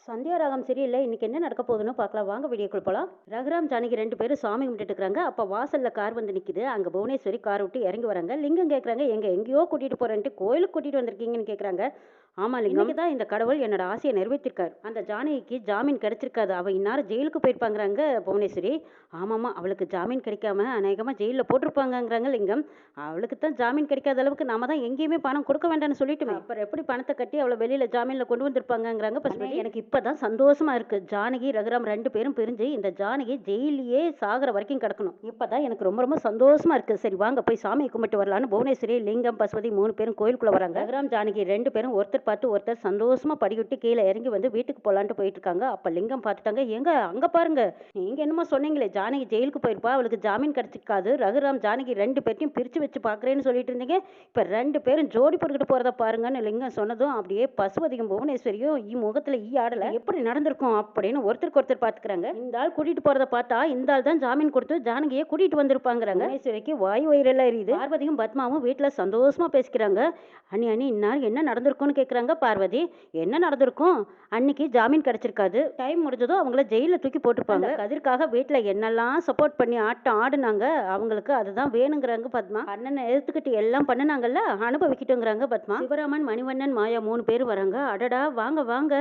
சந்தியா ராகம் சரியில்லை. இன்னைக்கு என்ன நடக்க போகுதுன்னு பார்க்கலாம். வாங்க வீடியோக்குள்ள போலாம். ரகுராம் ஜானகி 2 பேரும் சாமி கும்பிட்டுட்டு இருக்காங்க. அப்ப வாசல்ல கார் வந்து நிக்குது. அங்க புவனேஸ்வரி கார் விட்டு இறங்கி வராங்க. லிங்கம் கேக்குறாங்க, எங்கேயோ கூட்டிட்டு போறேன்ட்டு கோயிலுக்கு கூட்டிட்டு வந்திருக்கீங்கன்னு கேக்குறாங்க. ஆமா லிங்கம், இன்னைக்கு தான் இந்த கடவுள் என்னோட ஆசையை நிறைவேற்றிருக்காரு. அந்த ஜானகிக்கு ஜாமீன் கிடைச்சிருக்காது. அவ இந்நேரம் ஜெயிலுக்கு போயிருப்பாங்கிறாங்க புவனேஸ்வரி. ஆமாமா, அவளுக்கு ஜாமீன் கிடைக்காம அநேகமா ஜெயில போட்டிருப்பாங்கங்கிறாங்க லிங்கம். அவளுக்கு தான் ஜாமீன் கிடைக்காத அளவுக்கு நாம தான் எங்கேயுமே பணம் கொடுக்க வேண்டாம்னு சொல்லிட்டுமே, அப்புறம் எப்படி பணத்தை கட்டி அவளை வெளியில ஜாமீன்ல கொண்டு வந்திருப்பாங்கங்கிறாங்க பசுமதி. எனக்கு இப்பதான் சந்தோஷமா இருக்கு. ஜானகி ரகுராம் 2 பேரும் பிரிஞ்சு இந்த ஜானகி ஜெயிலியே சாகிற வரைக்கும் கிடக்கணும். இப்பதான் எனக்கு ரொம்ப ரொம்ப சந்தோஷமா இருக்கு. சரி வாங்க போய் சாமியை கும்பிட்டு வரலான்னு புவனேஸ்வரி, லிங்கம், பசுபதி 3 பேரும் கோயிலுக்குள்ள வராங்க. ரகுராம் ஜானகி 2 பேரும் ஒருத்தர் பார்த்து ஒருத்தர் சந்தோஷமா படிவிட்டு கீழே இறங்கி வந்து வீட்டுக்கு போலான்ட்டு போயிட்டு இருக்காங்க. அப்ப லிங்கம் பார்த்துட்டாங்க, எங்க அங்க பாருங்க, நீங்க என்னமோ சொன்னீங்களே ஜானகி ஜெயிலுக்கு போயிருப்பா, அவளுக்கு ஜாமீன் கிடைச்சிருக்காது, ரகுராம் ஜானகி 2 பேர்த்தையும் பிரிச்சு வச்சு பாக்குறேன்னு சொல்லிட்டு இருந்தீங்க, இப்ப 2 பேரும் ஜோடி போட்டுக்கிட்டு போறத பாருங்கன்னு லிங்கம் சொன்னதும் அப்படியே பசுபதியும் புவனேஸ்வரியும் முகத்துல ஆடல. எப்படி நடந்திருக்கும் அப்படின்னு ஒருத்தருக்கு ஒருத்தர் பாத்துக்கிறாங்க. இந்த ஆள் கூட்டிட்டு போறத பார்த்தா இந்த ஆள் தான் ஜாமீன் கொடுத்து ஜானகியை கூட்டிட்டு வந்திருப்பாங்கிறாங்க. புவனேஸ்வரிக்கு வாய் வயிறெல்லாம் எரியுது. பார்வதியும் பத்மாவும் வீட்டுல சந்தோஷமா பேசிக்கிறாங்க. அண்ணி அண்ணி இந்நேரம் என்ன நடந்திருக்கும்னு கேக்குறாங்க பார்வதி. என்ன நடந்திருக்கும், அன்னைக்கு ஜாமீன் கிடைச்சிருக்காது, டைம் முடிஞ்சதும் அவங்கள ஜெயில தூக்கி போட்டுருப்பாங்க. கதிர்க்காக வீட்டுல என்னெல்லாம் சப்போர்ட் பண்ணி ஆட்டம் ஆடுனாங்க, அவங்களுக்கு அதுதான் வேணுங்கிறாங்க பத்மா. அண்ணனை எதிர்த்துக்கிட்டு எல்லாம் பண்ணுனாங்கல்ல, அனுபவிக்கிட்டோங்கிறாங்க பத்மா. சிவராமன், மணிவண்ணன், மாயா 3 பேர் வராங்க. அடடா வாங்க வாங்க,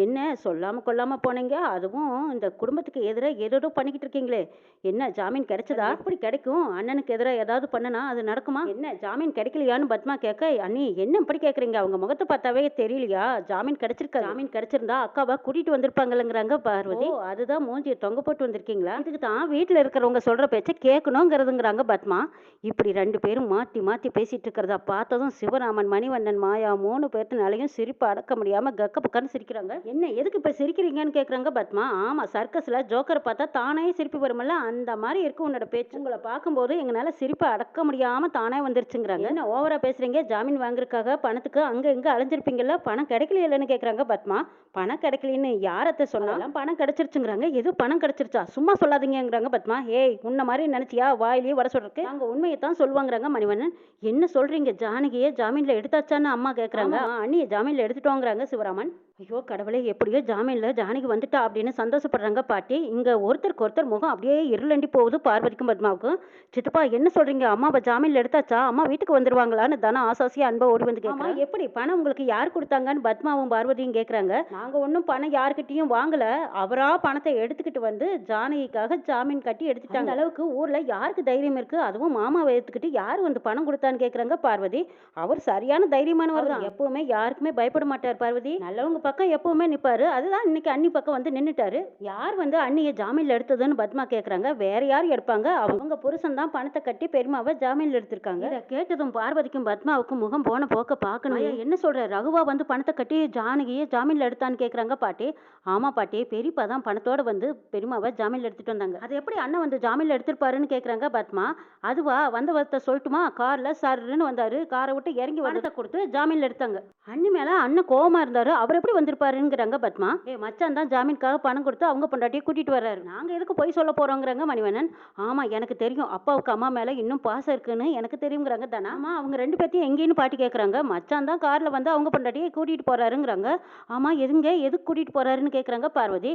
என்ன சொல்லாம கொள்ளாம போனீங்க, அதுவும் இந்த குடும்பத்துக்கு எதிராக ஏதோ பண்ணிக்கிட்டு இருக்கீங்களே, என்ன ஜாமீன் கிடைச்சதா? எப்படி கிடைக்கும், அண்ணனுக்கு எதிராக ஏதாவது பண்ணனா அது நடக்குமா, என்ன ஜாமீன் கிடைக்கலையான்னு பத்மா கேட்க, அண்ணி என்ன இப்படி கேக்குறீங்க, அவங்க முகத்தை பார்த்தாவே தெரியலையா ஜாமீன் கிடைச்சிருக்கா, ஜாமீன் கிடைச்சிருந்தா அக்காவை கூட்டிட்டு வந்திருப்பாங்கங்கிறாங்க பார்வதி. அதுதான் மூஞ்சியை தொங்க போட்டு வந்திருக்கீங்களா, இதுக்கு தான் வீட்டுல இருக்கிறவங்க சொல்ற பேச்ச கேட்கணுங்கிறதுங்கிறாங்க பத்மா. இப்படி 2 பேரும் மாத்தி மாத்தி பேசிட்டு இருக்கிறதா பார்த்ததும் சிவராமன், மணிவண்ணன், மாயா 3 பேர்த்தினாலையும் சிரிப்பு அடக்க முடியாம கக்க பக்கன்னு சிரிக்கிறாங்க. என்ன எதுக்கு இப்ப சிரிக்கிறீங்கன்னு கேக்குறாங்க பத்மா. ஆமா, சர்க்கஸ்ல ஜோக்கரை பார்த்தா தானே சிரிப்பு வருமல்ல, அந்த மாதிரி இருக்கு உன்னோட பேச்சு, உங்களை பார்க்கும்போது எங்களால சிரிப்பை அடக்க முடியாம தானே வந்துருச்சுங்கிறாங்க. என்ன ஓவரா பேசுறீங்க, ஜாமீன் வாங்குறதுக்காக பணத்துக்கு அங்க இங்க அலைஞ்சிருப்பீங்கல்ல, பணம் கிடைக்கல இல்லைன்னு கேக்குறாங்க பத்மா. பணம் கிடைக்கலன்னு யாரத்த சொன்னாலும் பணம் கிடைச்சிருச்சுங்கிறாங்க. எது பணம் கிடைச்சிருச்சா, சும்மா சொல்லாதீங்கிறாங்க பத்மா. ஏய் உன்ன மாதிரி நினைச்சியா வாயிலேயே வர சொல்றதுக்கு, நாங்க உண்மையை தான் சொல்லுவாங்கிறாங்க மணிவண்ணன். என்ன சொல்றீங்க, ஜானகியை ஜாமீன்ல எடுத்தாச்சான்னு அம்மா கேக்குறாங்க. அண்ணியை ஜாமீன்ல எடுத்துட்டோங்கிறாங்க சிவராமன். ஐயோ கடவுளே, எப்படியோ ஜாமீன்ல ஜானகி வந்துட்டா அப்படின்னு சந்தோஷப்படுறாங்க பாட்டி. இங்க ஒருத்தருக்கு ஒருத்தர் முகம் அப்படியே இருளண்டி போகுது பார்வதிக்கும் பத்மாவுக்கும். சித்தப்பா என்ன சொல்றீங்க, அம்மாவை ஜாமீன்ல எடுத்தாச்சா, அம்மா வீட்டுக்கு வந்துருவாங்களான்னு தானே ஆசாசியா அன்பா ஓடி வந்து கேட்கலாம். எப்படி பணம் உங்களுக்கு யார் கொடுத்தாங்கன்னு பத்மாவும் பார்வதியும் கேட்கறாங்க. நாங்க ஒன்றும் பணம் யாருக்கிட்டையும் வாங்கல, அவரா பணத்தை எடுத்துக்கிட்டு வந்து ஜானகிக்காக ஜாமீன் கட்டி எடுத்துட்டாங்க. அந்த அளவுக்கு ஊர்ல யாருக்கு தைரியம் இருக்கு, அதுவும் மாமாவை எடுத்துக்கிட்டு யார் வந்து பணம் கொடுத்தான்னு கேட்கறாங்க பார்வதி. அவர் சரியான தைரியமானவர் தான், எப்பவுமே யாருக்குமே பயப்பட மாட்டார் பார்வதி, நல்லவங்க பக்கம் எப்பவுமே நிப்பாரு. அதுதான் இன்னைக்கு அண்ணி பக்கம் வந்து நின்னுட்டாரு. யார் வந்து அண்ணியை ஜாமீன்ல எடுத்ததுன்னு பத்மா கேக்குறாங்க. வேற யார் எடுப்பாங்க, அவங்க புருஷன் தான் பணத்தை கட்டி பெருமாவை ஜாமீன்ல எடுத்திருக்காங்க. இதை கேட்டதும் பார்வதிக்கும் பத்மாவுக்கும் முகம் போன போக்க பார்க்கணும். என்ன சொல்ற, ரகுவா வந்து பணத்தை கட்டி ஜானகியை ஜாமீன்ல எடுத்தான்னு கேக்குறாங்க பாட்டி. ஆமா பாட்டி, பெரியப்பா தான் பணத்தோட வந்து பெருமாவை ஜாமீன்ல எடுத்துட்டு வந்தாங்க. அது எப்படி அண்ணன் வந்து ஜாமீன்ல எடுத்திருப்பாருன்னு கேக்குறாங்க பத்மா. அதுவா வந்த வார்த்தை சொல்லட்டுமா, கார்ல சர்ன்னு வந்தாரு, காரை விட்டு இறங்கி பணத்தை கொடுத்து ஜாமீன்ல எடுத்தாங்க. அண்ணி மேல அண்ணன் கோவமா இருந்தாரு, அவர் எப்படி வந்திருப்பாருங்கிறாங்க பத்மா. மச்சான் தான் ஜாமீனுக்காக பணம் கொடுத்து அவங்க பொண்டாட்டியை கூட்டிட்டு வர்றாரு, நாங்க எதுக்கு போய் சொல்ல போறோங்கிறாங்க மணிவண்ணன். ஆமா எனக்கு தெரியும், அப்பாவுக்கு அம்மா மேல இன்னும் பாசம் இருக்குன்னு எனக்கு தெரியுங்கிறாங்க தானா. ஆமா, அவங்க 2 பேர்த்தையும் எங்கேன்னு பாட்டி கேக்குறாங்க. மச்சான் தான் கார்ல வந்து அவங்க பொண்டாட்டியை கூட்டிட்டு போறாருங்கிறாங்க. ஆமா, எதுக்கு கூட்டிட்டு போறாருன்னு கேக்குறாங்க பார்வதி.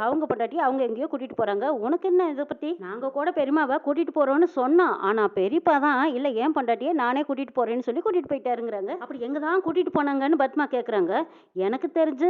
அவங்க பொண்டாட்டியை அவங்க எங்கேயோ கூட்டிட்டு போறாங்க, உனக்கு என்ன இதை பத்தி, நாங்க கூட பெரியமாவை கூட்டிட்டு போறோம்னு சொன்னோம், ஆனா பெரியப்பா தான் இல்ல ஏன் பொண்டாட்டியை நானே கூட்டிட்டு போறேன்னு சொல்லி கூட்டிட்டு போயிட்டாருங்கிறாங்க. அப்படி எங்க தான் கூட்டிட்டு போனாங்கன்னு பத்மா கேக்குறாங்க. எனக்கு தெரிஞ்சு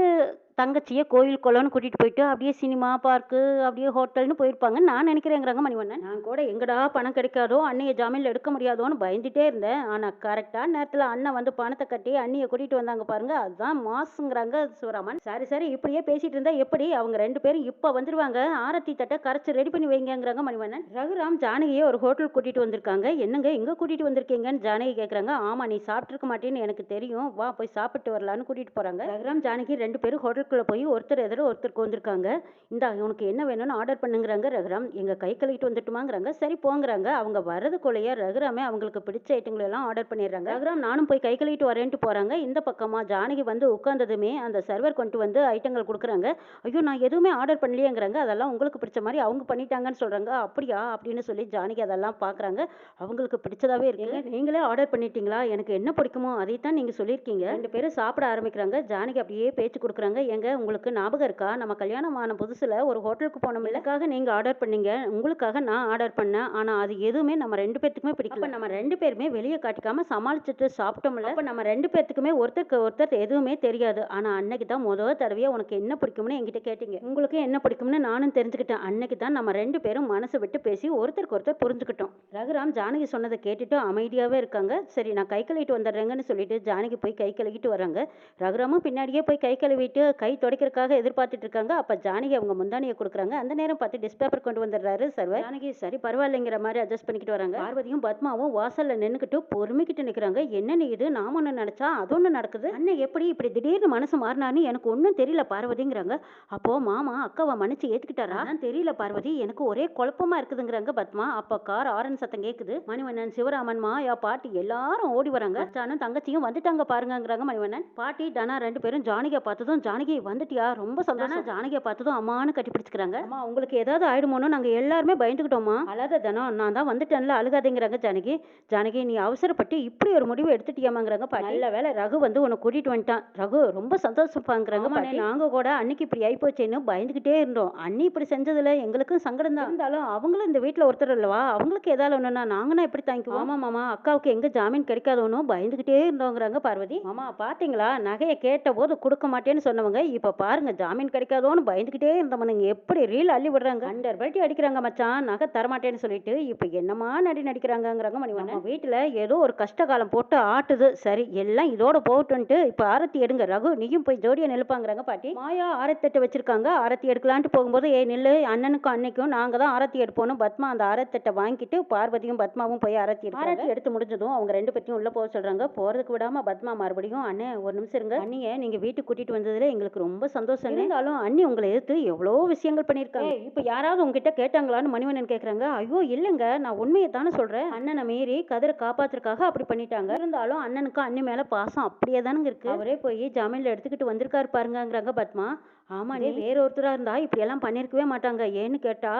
தங்கச்சியை கோயில் குளம்னு கூட்டிட்டு போயிட்டு அப்படியே சினிமா பார்க்கு அப்படியே ஹோட்டல்னு போயிருப்பாங்கன்னு நான் நினைக்கிறேங்கிறாங்க மணிவண்ணன். நான் கூட எங்கடா பணம் கிடைக்காதோ, அண்ணியை ஜாமீன்ல எடுக்க முடியாதோன்னு பயந்துட்டே இருந்தேன். ஆனா கரெக்டா நேரத்துல அண்ணன் வந்து பணத்தை கட்டி அண்ணியை கூட்டிட்டு வந்தாங்க பாருங்க, அதுதான் மாசுங்கிறாங்க சிவராமன். சரி சரி, இப்படியே பேசிட்டு இருந்தா எப்படி, அவங்க 2 பேரும் இப்ப வந்துருவாங்க, ஆரத்தி தட்டை கரைச்சு ரெடி பண்ணி வைங்கிறாங்க மணிவண்ணன். ரகுராம் ஜானகியை ஒரு ஹோட்டல் கூட்டிட்டு வந்திருக்காங்க. என்னங்க இங்க கூட்டிட்டு வந்திருக்கீங்கன்னு ஜானகி கேக்குறாங்க. ஆமா, நீ சாப்பிட்டுருக்க மாட்டேன்னு எனக்கு தெரியும், வா போய் சாப்பிட்டு வரலான்னு கூட்டிட்டு போறாங்க. ரகுராம் ஜானகி 2 பேரும் ஹோட்டலுக்குள்ள போய் ஒருத்தர் எதிர ஒருத்தருக்கு வந்திருக்காங்க. இந்த உனக்கு என்ன வேணும்னு ஆர்டர் பண்ணுங்கிறாங்க ரகுராம். எங்க கை கழுவிட்டு வந்துட்டுமாங்கிறாங்க. சரி போங்கிறாங்க. அவங்க வரதுக்குள்ளேயே ரகுராமே அவங்களுக்கு பிடிச்ச ஐட்டங்களை எல்லாம் ஆர்டர் பண்ணிடுறாங்க. ரகுராம் நானும் போய் கை கழுவிட்டு வரேன்ட்டு போறாங்க. இந்த பக்கமா ஜானகி வந்து உட்கார்ந்ததுமே அந்த சர்வர் கொண்டு வந்து ஐட்டங்கள் கொடுக்குறாங்க. ஐயோ நான் எதுவுமே ஆர்டர் பண்ணலையேங்கிறாங்க. அதெல்லாம் உங்களுக்கு பிடிச்ச மாதிரி அவங்க பண்ணிட்டாங்கன்னு சொல்றாங்க. அப்படியா அப்படின்னு சொல்லி ஜானகி அதெல்லாம் பாக்குறாங்க. அவங்களுக்கு பிடிச்சதாவே இருக்கு. நீங்களே ஆர்டர் பண்ணிட்டீங்களா, எனக்கு என்ன பிடிக்குமோ அதைத்தான் நீங்க சொல்லியிருக்கீங்க. 2 பேரும் சாப்பிட ஆரம்பிக்கிறாங்க. ஜானகி அப்படியே பேச்சு கொடுக்குறாங்க. ஏங்க உங்களுக்கு ஞாபகம் இருக்கா? நம்ம கல்யாணம் ஆன புதுசுல ஒரு ஹோட்டலுக்கு போனோம். எனக்காக நீங்க ஆர்டர் பண்ணீங்க. உங்களுக்காக நான் ஆர்டர் பண்ணேன். ஆனா அது எதுவுமே நம்ம 2 பேத்துக்குமே பிடிக்கல. அப்ப நம்ம 2 பேருமே வெளிய காட்டிக்காம சமாளிச்சுட்டு சாப்பிட்டோம்ல. அப்ப நம்ம 2 பேத்துக்குமே ஒருத்தருக்கு ஒருத்தர் எதுவுமே தெரியாது. ஆனா அன்னைக்கு தான் தடவையா உனக்கு என்ன பிடிக்கும்னு என்கிட்ட கேட்டீங்க. உங்களுக்கு என்ன பிடிக்கும்னு நானும் தெரிஞ்சுக்கிட்டேன். அன்னைக்கு தான் நம்ம 2 பேரும் மனசு விட்டு பேசி ஒருத்தருக்கு ஒருத்தர் புரிஞ்சுக்கிட்டோம். ரகுராம் ஜானகி சொன்னதை கேட்டுட்டு அமைதியாவே இருக்காங்க. சரி நான் கை கழுவிட்டு வந்துடுறேங்கன்னு சொல்லிட்டு ஜானகி போய் கை கழுவிட்டு வராங்க. ரகுராமும் பின்னாடியே போய் கை கழுவிட்டு கை துடைக்கிறதுக்காக எதிர்பார்த்துட்டு இருக்காங்க. அப்ப ஜானகி அவங்க முந்தானியை கொடுக்குறாங்க. அந்த நேரம் பார்த்து டிஷ் பேப்பர் கொண்டு வந்துடுறாரு சர்வர். ஜானகி சரி பரவாயில்லைங்கிற மாதிரி அட்ஜஸ்ட் பண்ணிக்கிட்டு வராங்க. பார்வதியும் பத்மாவும் வாசல்ல நின்னுக்கிட்டு பொறுமைக்கிட்டு நிக்கிறாங்க. என்ன நீ இது, நாம ஒண்ணு நினைச்சா அது ஒண்ணு நடக்குது. அண்ணன் எப்படி இப்படி திடீர்னு மனசு மாறினான்னு எனக்கு ஒன்னும் தெரியல பார்வதிங்கிறாங்க. அப்போ மாமா அக்காவை மன்னிச்சு ஏத்துக்கிட்டாரா? தெரியல பார்வதி, எனக்கு ஒரே குழப்பமா இருக்குதுங்கிறாங்க பத்மா. அப்ப கார் ஆரன் சத்தம் கேக்குது. மணிவண்ணன், சிவராமன், மாயா, பாட்டி எல்லாரும் ஓடி வராங்க. அச்சானும் தங்கச்சியும் வந்துட்டாங்க பாருங்கிறாங்க மணிவண்ணன். பாட்டி தனா 2 பேரும் ஜானகியை பார்த்ததும் ஜானகி வந்துட்டியா, ரொம்ப சந்தோஷம். ஜானகியை பார்த்ததும் அம்மானு கட்டி பிடிச்சுக்கிறாங்க. அம்மா உங்களுக்கு ஏதாவது ஆயிடுமோன்னு நாங்க எல்லாருமே பயந்துக்கிட்டோமா. அழாத தனம், நான் தான் வந்துட்டேன்ல, அழுகாதேங்கிறாங்க ஜானகி. ஜானகி நீ அவசரப்பட்டு இப்படி ஒரு முடிவு எடுத்துட்டியாமாங்கிறாங்க பாட்டி. நல்ல வேலை ரகு வந்து உன்னை கூட்டிட்டு வந்துட்டான். ரகு ரொம்ப சந்தோஷப்பாங்கிறாங்க பாட்டி. நாங்க கூட அன்னைக்கு இப்படி ஆயிப்போச்சேன்னு பயந்துகிட்டே இருந்தோம். அண்ணி இப்படி செஞ்சதுல எங்களுக்கும் சங்கடம் தான். இருந்தாலும் அவங்களும் இந்த வீட்டுல ஒருத்தர் இல்லவா, அவங்களுக்கு ஏதாவது ஒண்ணுன்னா நாங்கன்னா எப்படி தாங்கிக்குவோம். ஆமா மாமா, அக்காவுக்கு எங்க ஜாமீன் கிடைக்காதவனும் பயந்துகிட்டே இருந்தோங்கிறாங்க பார்வதி. மாமா பாத்தீங்களா, நகையை கேட்ட போது கொடுக்க மாட்டேன்னு சொன்னவங்க இப்ப பாருங்க ஜாமீன் கிடைக்காதோன்னு பயந்துகிட்டே இருந்தவனுங்க எப்படி ரீல் அள்ளி விடுறாங்க. அண்டர் பட்டி அடிக்கிறாங்க மச்சான், நகை தரமாட்டேன்னு சொல்லிட்டு இப்ப என்னமா நடிக்கிறாங்கிறாங்க மணிவண்ணன். வீட்டுல ஏதோ ஒரு கஷ்ட காலம் போட்டு ஆட்டுது. சரி எல்லாம் இதோட போட்டுன்ட்டு இப்ப ஆரத்தி எடுங்க. ரகு நீயும் போய் ஜோடியா நெலுப்பாங்கிறாங்க பாட்டி. மாயா ஆரத்தி தட்டை வச்சிருக்காங்க. ஆரத்தி எடுக்கலான்ட்டு போகும்போது நெல்லு, அண்ணனுக்கும் அன்னைக்கும் நாங்க தான் ஆரத்தி எடுப்போம். பத்மா அந்த ஆரத்தி தட்டை வாங்கிட்டு பார்வதியும் பத்மாவும் போய் ஆரத்தி எடுத்து முடிஞ்சதும் அவங்க 2 பேத்தையும் உள்ள போக சொல்றாங்க. போறதுக்கு விடாம பத்மா மறுபடியும் அண்ணே ஒரு நிமிஷம் இருங்க, அண்ணிய நீங்க வீட்டுக்கு கூட்டிட்டு வந்ததுல எங்களுக்கு ரொம்ப சந்தோஷம். இருந்தாலும் அண்ணி உங்களை எதிர்த்து எவ்வளவோ விஷயங்கள் பண்ணிருக்காங்க. இப்ப யாராவது உங்ககிட்ட கேட்டாங்களான்னு மணிவண்ணன் கேக்குறாங்க. ஐயோ இல்லங்க, நான் உண்மையை தானே சொல்றேன். அண்ணனை மீறி கதிரை காப்பாத்துறதுக்காக அப்படி பண்ணிட்டாங்க. இருந்தாலும் அண்ணனுக்கு அண்ணி மேல பாசம் அப்படியே தானுங்க இருக்கு. அவரே போய் ஜாமீன்ல எடுத்துக்கிட்டு வந்திருக்காரு பாருங்கிறாங்க பத்மா. ஆமா, நீ வேற ஒருத்தரா இருந்தா இப்படி எல்லாம் பண்ணிருக்கவே மாட்டாங்க. ஏன்னு கேட்டா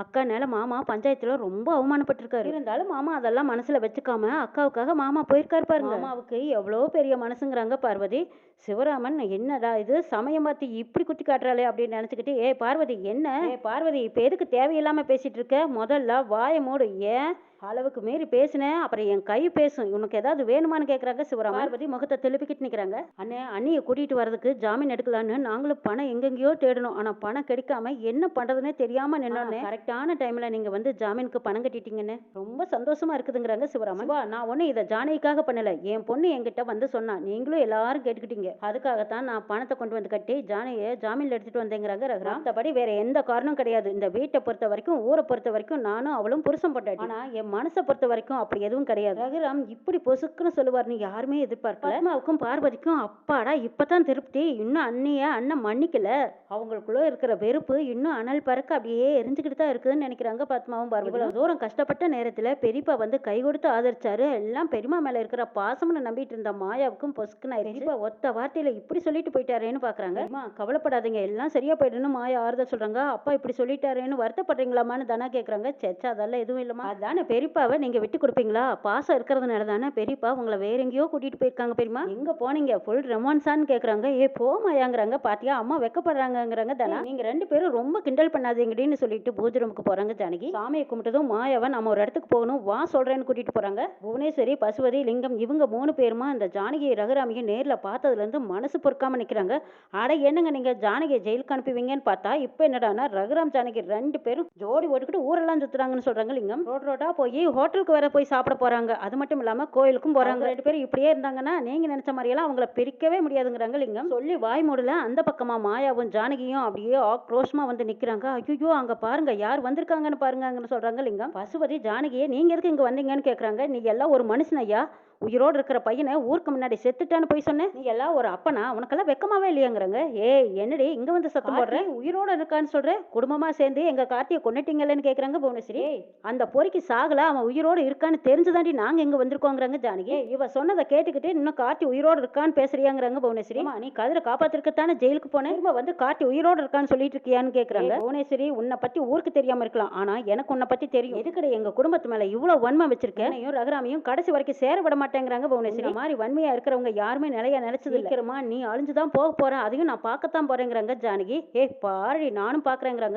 அக்கா மேல மாமா பஞ்சாயத்துல ரொம்ப அவமானப்பட்டிருக்காரு. இருந்தாலும் மாமா அதெல்லாம் மனசுல வச்சுக்காம அக்காவுக்காக மாமா போயிருக்காரு பாருங்க. மாமாவுக்கு எவ்வளவு பெரிய மனசுங்கிறாங்க பார்வதி. சிவராமன் என்னடா இது சமயம் பார்த்து இப்படி குத்தி காட்டுறாளே அப்படின்னு நினைச்சுக்கிட்டு, பார்வதி என்ன பார்வதி இப்ப எதுக்கு தேவையில்லாம பேசிட்டு இருக்க, முதல்ல வாயை மூடு. ஏன் அளவுக்கு மீறி பேசினேன் அப்புறம் என் கை பேசும். உனக்கு ஏதாவது வேணுமான்னு கேட்குறாங்க சிவராமன். பார்வதி முகத்தை திருப்பிக்கிட்டு நிற்கிறாங்க. அண்ணியை கூட்டிகிட்டு வரதுக்கு ஜாமீன் எடுக்கலான்னு நாங்களும் பணம் எங்கெங்கேயோ தேடணும். ஆனால் பணம் கிடைக்காம என்ன பண்ணுறதுனே தெரியாமல் நின்னோன்னே கரெக்டான டைமில் நீங்கள் வந்து ஜாமீனுக்கு பணம் கட்டிட்டீங்கன்னு ரொம்ப சந்தோஷமா இருக்குதுங்கிறாங்க சிவராமன். நான் ஒன்றும் இதை ஜானகிக்காக பண்ணலை. என் பொண்ணு என்கிட்ட வந்து சொன்னா, நீங்களும் எல்லாரும் கேட்டுக்கிட்டீங்க. அதுக்காகத்தான் நான் பணத்தை கொண்டு வந்து கட்டி ஜானகியை ஜாமீனில் எடுத்துகிட்டு வந்தேங்கிறாங்க ரகுராம். மற்றபடி வேற எந்த காரணம் கிடையாது. இந்த வீட்டை பொறுத்த வரைக்கும் ஊரை பொறுத்த வரைக்கும் நானும் அவளும் புருஷன் போட்டாடி. ஆனால் என் மனசை பொறுத்த வரைக்கும் அப்படி எதுவும் கிடையாது. ரகுராம் இப்படி பொசுக்குன்னு சொல்லுவார்னு யாருமே எதிர்பார்க்கல. பத்மாவுக்கும் பார்வதிக்கும் அப்பாடா இப்பதான் திருப்தி. இன்னும் அண்ணன் மன்னிக்கல. அவங்களுக்குள்ள இருக்கிற வெறுப்பு இன்னும் அனல் பறக்க அப்படியே எரிஞ்சுக்கிட்டு தான் இருக்குதுன்னு நினைக்கிறாங்க பத்மாவும் பார்வதி. இவ்வளவு தூரம் கஷ்டப்பட்ட நேரத்துல பெரியப்பா வந்து கை கொடுத்து ஆதரிச்சாரு. எல்லாம் பெரியமா மேல இருக்கிற பாசம்னு நம்பிட்டு இருந்த மாயாவுக்கும் பொசுக்குன்னு பெரியப்பா ஒத்த வார்த்தையில இப்படி சொல்லிட்டு போயிட்டாரேன்னு பாக்குறாங்க. கவலைப்படாதீங்க, எல்லாம் சரியா போயிடுன்னு மாயா ஆறுதல் சொல்றாங்க. அப்பா இப்படி சொல்லிட்டாரேன்னு வருத்தப்படுறீங்களாமான்னு தானே கேக்குறாங்க. சேச்சா அதெல்லாம் எதுவும் இல்லமா, அதானே பெரியப்பாவை நீங்க விட்டு கொடுப்பீங்களா, பாசம் இருக்கிறதுனால தானே பெரியப்பா உங்களை வேற எங்கேயோ கூட்டிட்டு போயிருக்காங்க. பெரியமா எங்க போனீங்க, ஃபுல் ரொமான்ஸான்னு கேக்குறாங்க. போமாயாங்கிறாங்க. பாத்தியா அம்மா வெக்கப்படுறாங்கிறாங்க தானே. நீங்க 2 பேரும் ரொம்ப கிண்டல் பண்ணாதீங்கன்னு சொல்லிட்டு பூஜை ரூமுக்கு போறாங்க ஜானகி. சாமியை கும்பிட்டதும் மாயாவை நம்ம ஒரு இடத்துக்கு போகணும் வா சொல்றேன்னு கூட்டிட்டு போறாங்க. புவனேஸ்வரி, பசுபதி, லிங்கம் இவங்க 3 பேருமா இந்த ஜானகி ரகுராமியும் நேர்ல பார்த்ததுல இருந்து மனசு பொறுக்காம நிக்கிறாங்க. அட என்னங்க நீங்க ஜானகியை ஜெயிலுக்கு அனுப்புவீங்கன்னு பார்த்தா இப்ப என்னடானா ரகுராம் ஜானகி 2 பேரும் ஜோடி ஓட்டுக்கிட்டு ஊரெல்லாம் சுத்துறாங்கன்னு சொல்றாங்க. லிங்கம் ரோட்டா போய் ஹோட்டலுக்கு வேற போய் சாப்பிட போறாங்க. அது மட்டும் இல்லாம கோயிலுக்கும் போறாங்க. 2 பேரும் இப்படியே இருந்தாங்கன்னா நீங்க நினைச்ச மாதிரியெல்லாம் அவங்கள பிரிக்கவே முடியாதுங்கிறாங்க லிங்கம். சொல்லி வாய் மூடல. அந்த பக்கமா மாயாவும் ஜானகியும் அப்படியே ஆக்ரோஷமா வந்து நிக்கிறாங்க. ஐயோ அங்க பாருங்க யார் வந்திருக்காங்கன்னு பாருங்கன்னு சொல்றாங்க லிங்கம். பசுபதி ஜானகியே நீங்க எதுக்கு இங்க வந்தீங்கன்னு கேக்குறாங்க. நீங்க எல்லாம் ஒரு மனுஷன் ஐயா, உயிரோடு இருக்கிற பையனை ஊருக்கு முன்னாடி செத்துட்டான்னு போய் சொன்னேன். நீ எல்லாம் ஒரு அப்பனா, உனக்கெல்லாம் வெக்கமாவே இல்லையாங்கிறாங்க. என்னடி இங்க வந்து சத்தம் போடுற, உயிரோட இருக்கான்னு சொல்ற, குடும்பமா சேர்ந்து எங்க கார்த்தியை கொன்னுட்டீங்கன்னு கேக்குறாங்க புவனேஸ்வரி. அந்த பொறிக்கு சாகல, அவன் உயிரோடு இருக்கான்னு தெரிஞ்சுதாண்டி நாங்க இங்க வந்திருக்கோங்கிறாங்க ஜானகி. இவ சொன்னதை கேட்டுக்கிட்டு இன்னும் கார்த்தி உயிரோடு இருக்கான்னு பேசுறியாங்கிறாங்க புவனேஸ்வரி. நீ கதிரை காப்பாத்திருக்கத்தானே ஜெயிலுக்கு போனேன், திரும்ப வந்து கார்த்தி உயிரோடு இருக்கான்னு சொல்லிட்டு இருக்கியான்னு கேக்குறாங்க. புவனேஸ்வரி உன்னை பத்தி ஊருக்கு தெரியாம இருக்கலாம், ஆனா எனக்கு உன்னை பத்தி தெரியும். எதுக்கடை எங்க குடும்பத்து மேல இவ்வளவு வன்மம் வச்சிருக்கேன், ரகுராமையும் கடைசி வரைக்கும் சேர விட மாட்டேங்கிறாங்க புவனேஸ்வரி. இந்த மாதிரி வன்மையா இருக்கிறவங்க யாருமே நிலையா நினைச்சது சீக்கிரமா நீ அழிஞ்சுதான் போக போற, அதையும் நான் பார்க்கத்தான் போறேங்கிறாங்க ஜானகி. ஏ பாரு நானும் பார்க்கறேங்கிறாங்க.